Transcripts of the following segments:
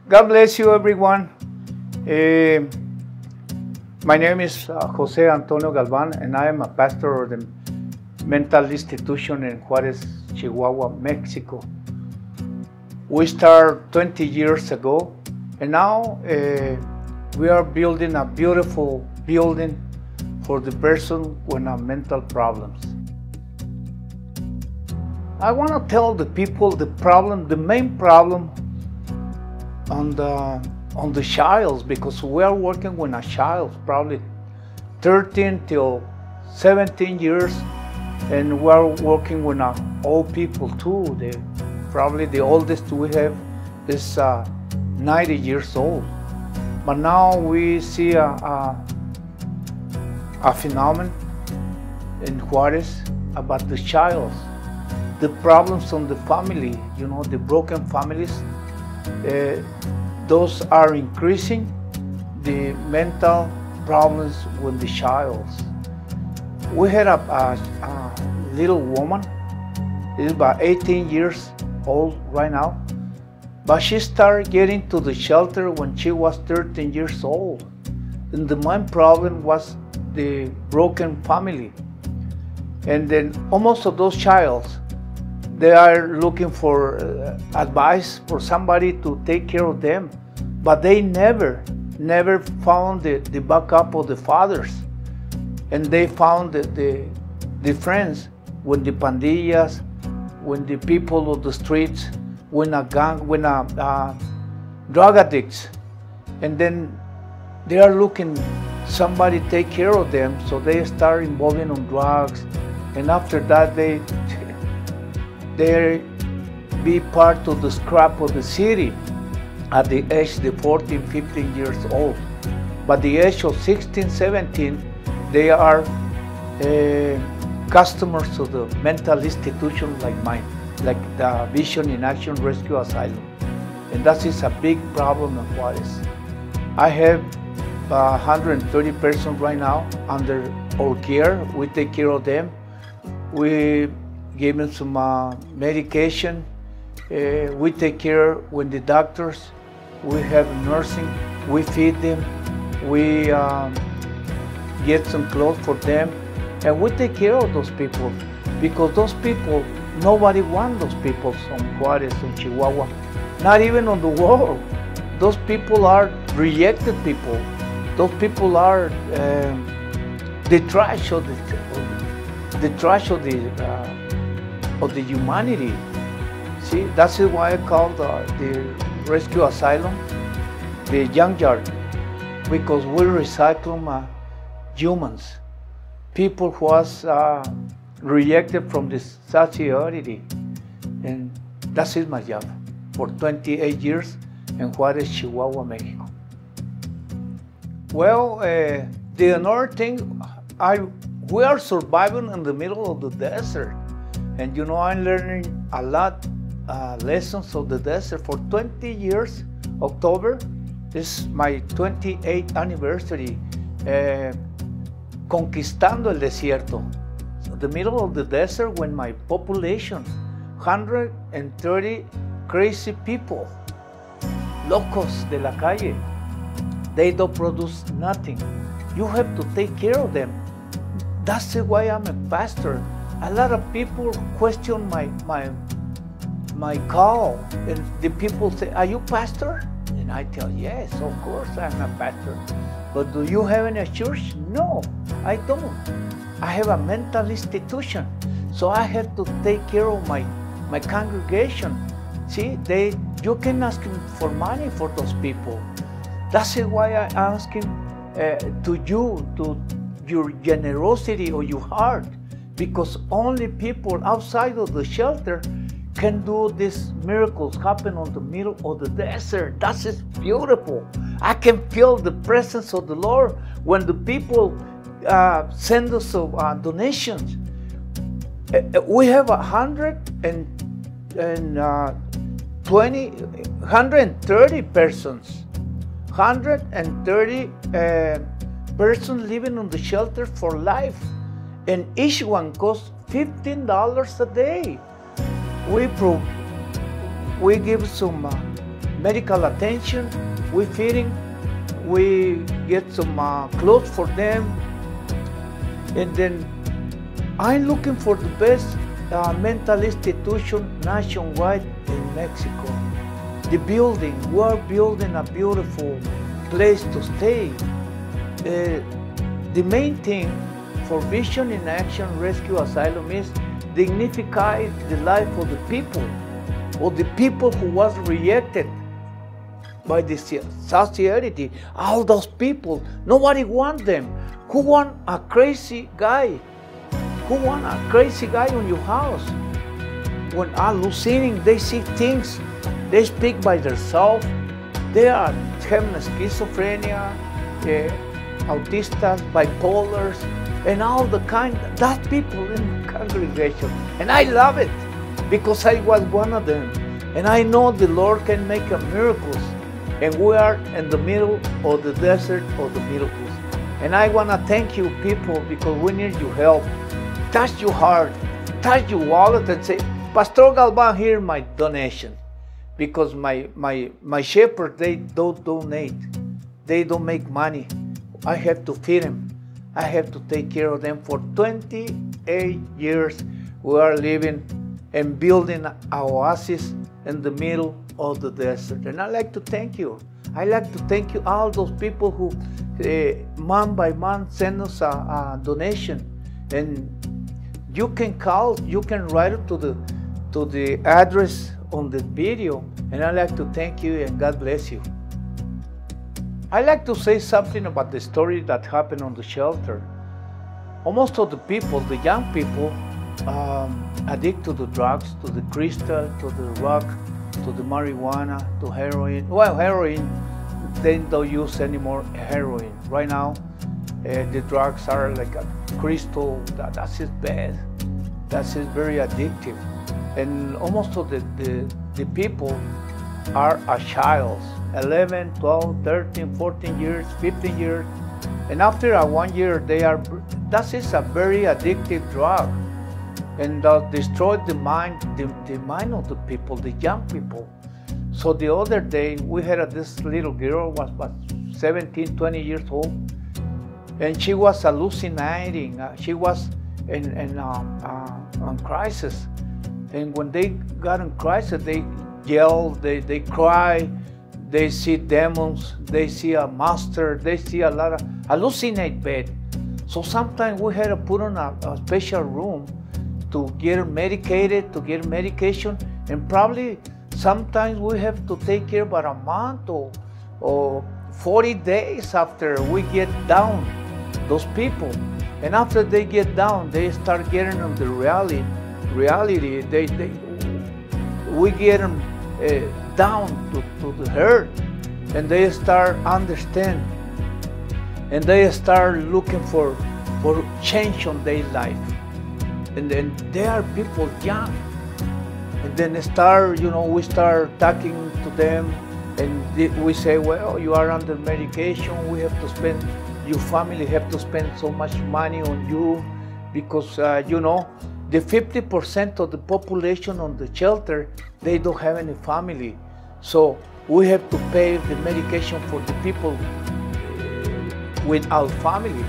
God bless you, everyone. My name is Jose Antonio Galvan, and I am a pastor of the mental institution in Juarez, Chihuahua, Mexico. We started 20 years ago, and now we are building a beautiful building for the person with mental problems. I want to tell the people the main problem on the childs, because we are working with a child, probably 13 till 17 years, and we are working with old people too. Probably the oldest we have is 90 years old. But now we see a phenomenon in Juarez about the childs, the problems on the family, the broken families. Those are increasing the mental problems with the childs. We had a little woman, is about 18 years old right now, but she started getting to the shelter when she was 13 years old. And the main problem was the broken family. And then almost of those childs, they are looking for advice for somebody to take care of them, but they never found the backup of the fathers. And they found the friends with the pandillas, with the people of the streets, with a gang, with drug addicts. And then they are looking somebody take care of them, so they start involving on drugs, and after that they be part of the scrap of the city at the age of 14, 15 years old. But the age of 16, 17, they are customers of the mental institution like mine, like the Vision in Action Rescue Asylum. And that is a big problem in Juarez. I have 130 persons right now under our care. We take care of them. We give them some medication. We take care with the doctors. We have nursing. We feed them. We get some clothes for them. And we take care of those people, because those people, nobody wants those people from Juarez and Chihuahua, not even on the world. Those people are rejected people. Those people are the trash of the humanity. See, that's why I call the rescue asylum the junkyard, because we recycle humans, people who was rejected from the society. And that is my job for 28 years in Juarez, Chihuahua, Mexico. Well, the another thing, we are surviving in the middle of the desert. And I'm learning a lot lessons of the desert for 20 years. October is my 28th anniversary, conquistando el desierto. So the middle of the desert, when my population, 130 crazy people, locos de la calle, they don't produce nothing. You have to take care of them. That's why I'm a pastor. A lot of people question my call, and the people say, "Are you pastor?" And I tell, "Yes, of course I'm a pastor." "But do you have any church?" "No, I don't. I have a mental institution, so I have to take care of my congregation." See, you can ask him for money for those people. That's why I ask him to your generosity or your heart, because only people outside of the shelter can do these miracles happen on the middle of the desert. That is beautiful. I can feel the presence of the Lord when the people send us donations. We have 130 persons, 130 persons living on the shelter for life, and each one costs $15 a day. We give some medical attention, we feeding, we get some clothes for them, and then I'm looking for the best mental institution nationwide in Mexico. The building, we're building a beautiful place to stay. The main thing for Vision in Action Rescue Asylum is dignify the life of the people who was rejected by the society. All those people, nobody wants them. Who want a crazy guy? Who want a crazy guy in your house? When hallucinating, they see things, they speak by themselves, they are having schizophrenia, autistas, bipolars, and all the kind, that people in the congregation. And I love it because I was one of them. And I know the Lord can make miracles. And we are in the middle of the desert of the miracles. And I want to thank you people because we need your help. Touch your heart, touch your wallet and say, Pastor Galvan, here my donation. Because my shepherds, they don't donate. They don't make money. I have to feed them. I have to take care of them. For 28 years, we are living and building an oasis in the middle of the desert. And I'd like to thank you. I'd like to thank you, all those people who month by month send us a donation. And you can call, you can write it to the address on the video. And I'd like to thank you and God bless you. I'd like to say something about the story that happened on the shelter. Most of the people, the young people, addict to the drugs, to the crystal, to the rock, to the marijuana, to heroin. Well, heroin, they don't use anymore heroin. Right now, the drugs are like a crystal. That's just bad. That's just very addictive. And almost all the people are a child, 11, 12, 13, 14 years, 15 years. And after 1 year, that is a very addictive drug. And destroyed the mind of the people, the young people. So the other day, we had this little girl, was 17, 20 years old, and she was hallucinating. She was on crisis. And when they got in crisis, they yell, they cry, they see demons, they see a monster, they see a lot of hallucinate bad. So sometimes we had to put on a special room to get medicated, to get medication, and probably sometimes we have to take care about a month or 40 days after we get down, those people. And after they get down, they start getting on the reality. We get them down to the hurt, and they start understand, and they start looking for change on their life. And then there are people young, and then we start talking to them, and we say, well, you are under medication, we have to spend, your family have to spend so much money on you, because the 50% of the population on the shelter, they don't have any family. So we have to pay the medication for the people without family.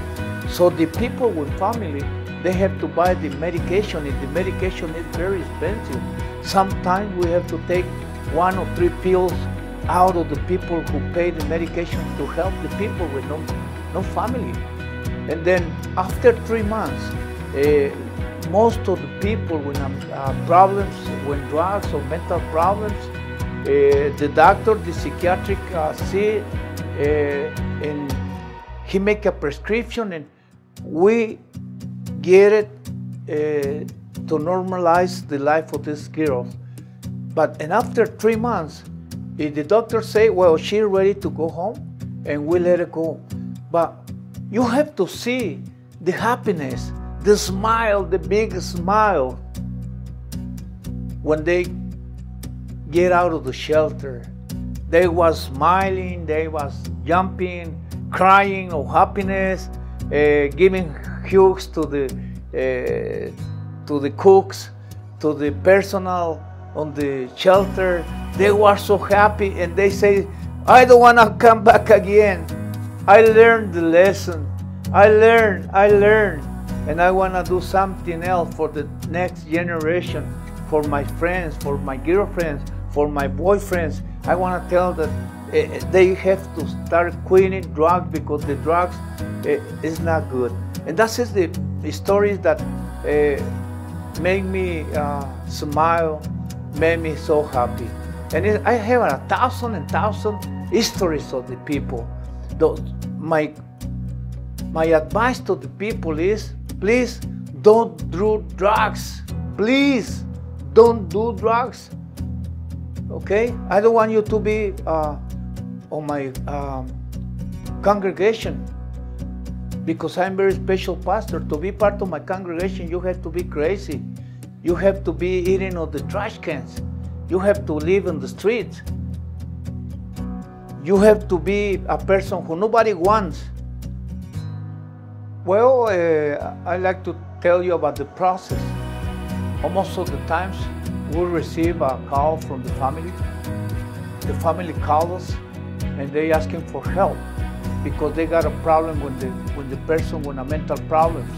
So the people with family, they have to buy the medication, and the medication is very expensive. Sometimes we have to take 1 or 3 pills out of the people who pay the medication to help the people with no family. And then after 3 months, most of the people with problems, with drugs or mental problems, the doctor, the psychiatric see, and he make a prescription, and we get it to normalize the life of these girls. And after 3 months, if the doctor say, well, she's ready to go home, and we let her go. But you have to see the happiness, the smile, the big smile when they get out of the shelter. They was smiling, they was jumping, crying of happiness, giving hugs to the cooks, to the personnel on the shelter, They were so happy, and they say, I don't want to come back again. I learned the lesson. I learned, and I want to do something else for the next generation, for my friends, for my girlfriends, for my boyfriends. I want to tell that they have to start quitting drugs, because the drugs is not good. And that's just the stories that make me smile, made me so happy. And I have 1,000 and 1,000 histories of the people. My advice to the people is, please don't do drugs. Please don't do drugs. Okay? I don't want you to be on my congregation, because I'm very special pastor. To be part of my congregation, you have to be crazy. You have to be eating on the trash cans. You have to live in the streets. You have to be a person who nobody wants. Well, I like to tell you about the process. Almost all the times, we receive a call from the family. The family calls us, and they asking for help, because they got a problem with the person with a mental problem.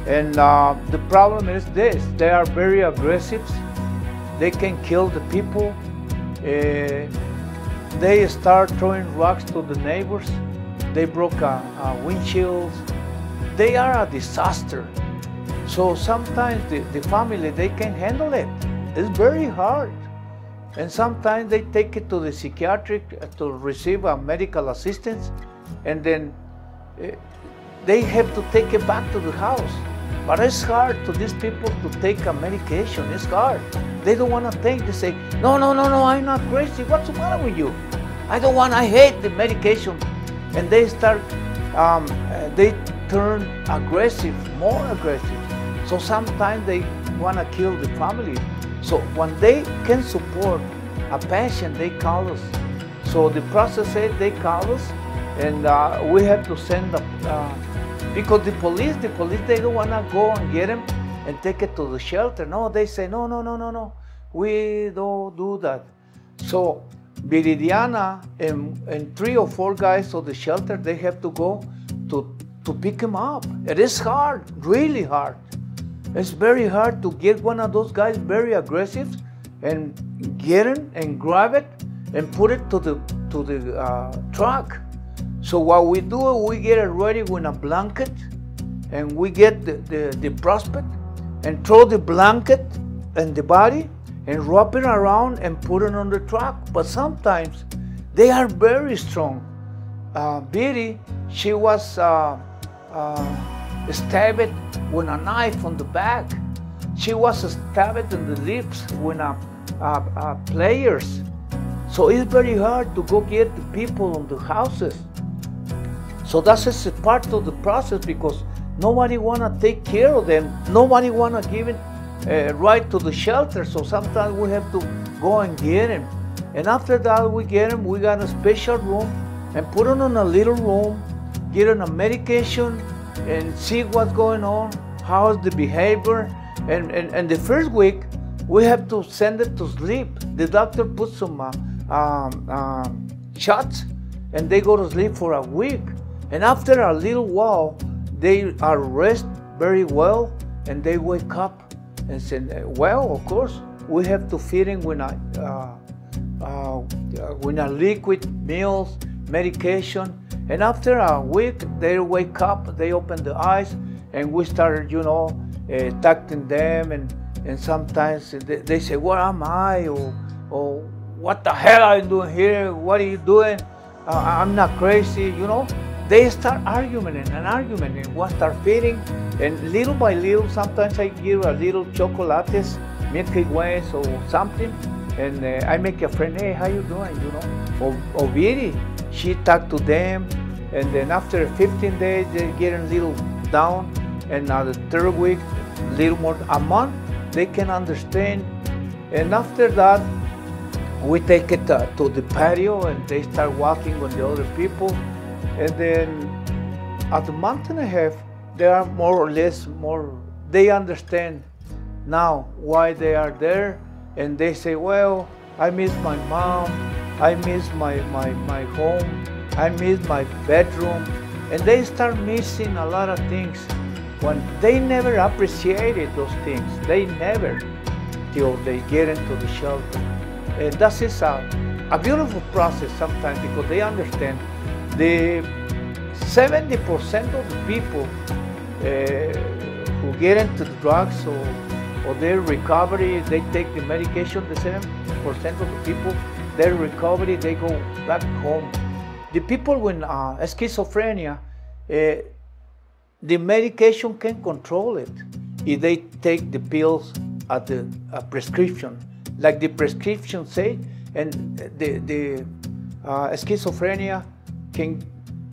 And the problem is this: they are very aggressive. They can kill the people. They start throwing rocks to the neighbors. They broke windshields. They are a disaster. So sometimes the family, they can handle it. It's very hard. And sometimes they take it to the psychiatric to receive a medical assistance, and then they have to take it back to the house. But it's hard to these people to take a medication. It's hard. They don't want to take. They say, no, I'm not crazy. What's the matter with you? I hate the medication. And they start, they turn aggressive, more aggressive. So sometimes they want to kill the family. So when they can support a patient, they call us. So the process said they call us, and we have to send because the police, they don't want to go and get him and take it to the shelter. No, they say, no, we don't do that. So Viridiana and 3 or 4 guys of the shelter, they have to go to pick him up. It is hard, really hard. It's very hard to get one of those guys very aggressive and get him and grab it and put it to the truck. So what we do, we get it ready with a blanket, and we get the prospect and throw the blanket and the body and wrap it around and put it on the truck. But sometimes they are very strong. Biddy, she was stabbed with a knife on the back. She was stabbed in the lips with pliers. So it's very hard to go get the people on the houses. So that's just a part of the process, because nobody want to take care of them. Nobody want to give it right to the shelter. So sometimes we have to go and get them. And after that we get them, we got a special room and put them in a little room, get them a medication and see what's going on, how's the behavior. And the first week, we have to send it to sleep. The doctor puts some shots, and they go to sleep for a week. And after a little while, they are rest very well, and they wake up and say, well, of course, we have to feed him with a liquid, meals, medication. And after a week, they wake up, they open the eyes, and we start, talking them, and sometimes they say, where am I? Or what the hell are you doing here? What are you doing? I'm not crazy, They start arguing and we start feeding, and little by little, sometimes I give a little chocolates, Milky Ways or something, and I make a friend, hey, how you doing, Or Viri, she talked to them, and then after 15 days, they get a little down, and now the third week, a little more, a month, they can understand, and after that, we take it to the patio, and they start walking with the other people. And then at a month and a half, they are more or less they understand now why they are there. And they say, well, I miss my mom, I miss my home, I miss my bedroom, and they start missing a lot of things when they never appreciated those things. They never, till they get into the shelter. And that is a beautiful process sometimes, because they understand the 70% of the people who get into the drugs or their recovery, they take the medication, the 70% of the people, their recovery, they go back home. The people with schizophrenia, the medication can control it if they take the pills at the prescription, like the prescription say, and the schizophrenia can,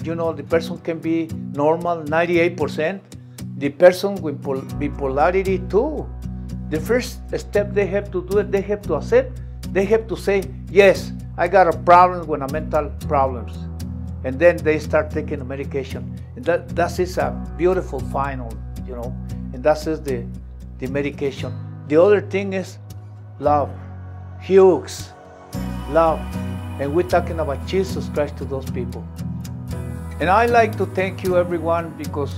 you know, the person can be normal 98%. The person with bipolarity too. The first step they have to do it, they have to accept, they have to say, yes, I got a problem with a mental problems. And then they start taking the medication. And that is a beautiful final, you know, and that is the medication. The other thing is love, hugs, love. And we're talking about Jesus Christ to those people. And I like to thank you everyone, because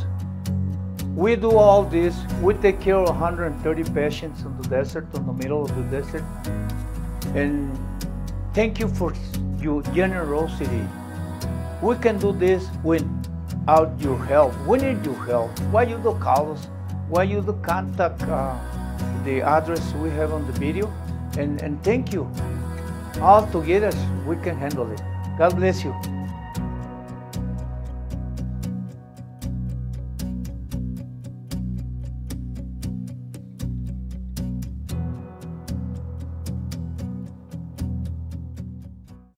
we do all this. We take care of 130 patients in the desert, in the middle of the desert. And thank you for your generosity. We can do this without your help. We need your help. Why you don't call us? Why you don't contact the address we have on the video? And thank you. All together, we can handle it. God bless you.